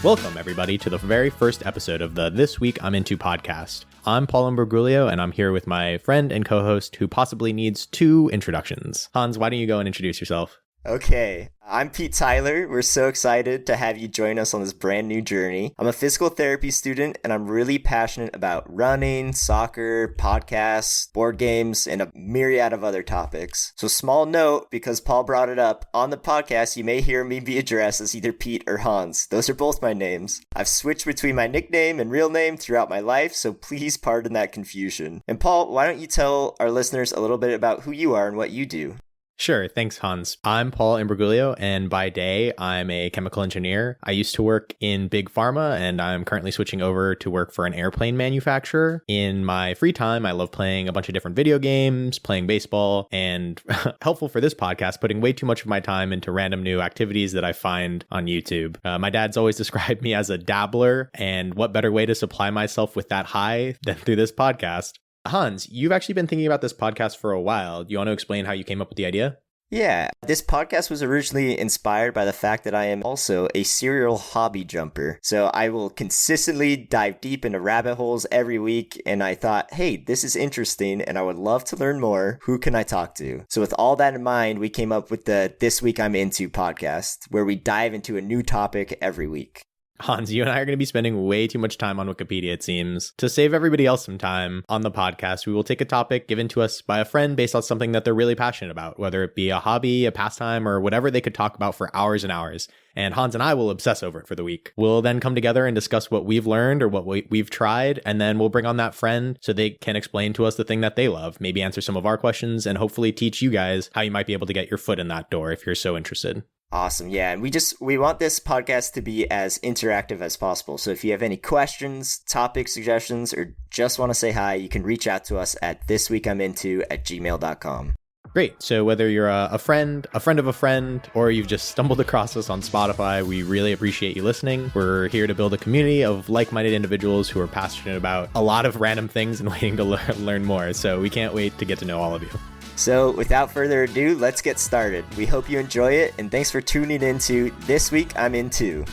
Welcome, everybody, to the very first episode of the This Week I'm Into podcast. I'm Paul Imbrogulio, and I'm here with my friend and co-host who possibly needs two introductions. Hans, why don't you go and introduce yourself? Okay, I'm Pete Theiler. We're so excited to have you join us on this brand new journey. I'm a physical therapy student, and I'm really passionate about running, soccer, podcasts, board games, and a myriad of other topics. So small note, because Paul brought it up, on the podcast you may hear me be addressed as either Pete or Hans. Those are both my names. I've switched between my nickname and real name throughout my life, so please pardon that confusion. And Paul, why don't you tell our listeners a little bit about who you are and what you do? Sure. Thanks, Hans. I'm Paul Imbrogulio, and by day, I'm a chemical engineer. I used to work in big pharma, and I'm currently switching over to work for an airplane manufacturer. In my free time, I love playing a bunch of different video games, playing baseball, and helpful for this podcast, putting way too much of my time into random new activities that I find on YouTube. My dad's always described me as a dabbler, and what better way to supply myself with that high than through this podcast? Hans, you've actually been thinking about this podcast for a while. Do you want to explain how you came up with the idea? Yeah, this podcast was originally inspired by the fact that I am also a serial hobby jumper. So I will consistently dive deep into rabbit holes every week, and I thought, hey, this is interesting and I would love to learn more. Who can I talk to? So with all that in mind, we came up with the This Week I'm Into podcast, where we dive into a new topic every week. Hans, you and I are going to be spending way too much time on Wikipedia, it seems. To save everybody else some time on the podcast, we will take a topic given to us by a friend based on something that they're really passionate about, whether it be a hobby, a pastime, or whatever they could talk about for hours and hours. And Hans and I will obsess over it for the week. We'll then come together and discuss what we've learned or what we've tried, and then we'll bring on that friend so they can explain to us the thing that they love, maybe answer some of our questions, and hopefully teach you guys how you might be able to get your foot in that door if you're so interested. Awesome. Yeah. And we want this podcast to be as interactive as possible. So if you have any questions, topic suggestions, or just want to say hi, you can reach out to us at thisweekiminto@gmail.com. Great. So whether you're a friend of a friend, or you've just stumbled across us on Spotify, we really appreciate you listening. We're here to build a community of like-minded individuals who are passionate about a lot of random things and waiting to learn more. So we can't wait to get to know all of you. So without further ado, let's get started. We hope you enjoy it, and thanks for tuning in to This Week I'm Into.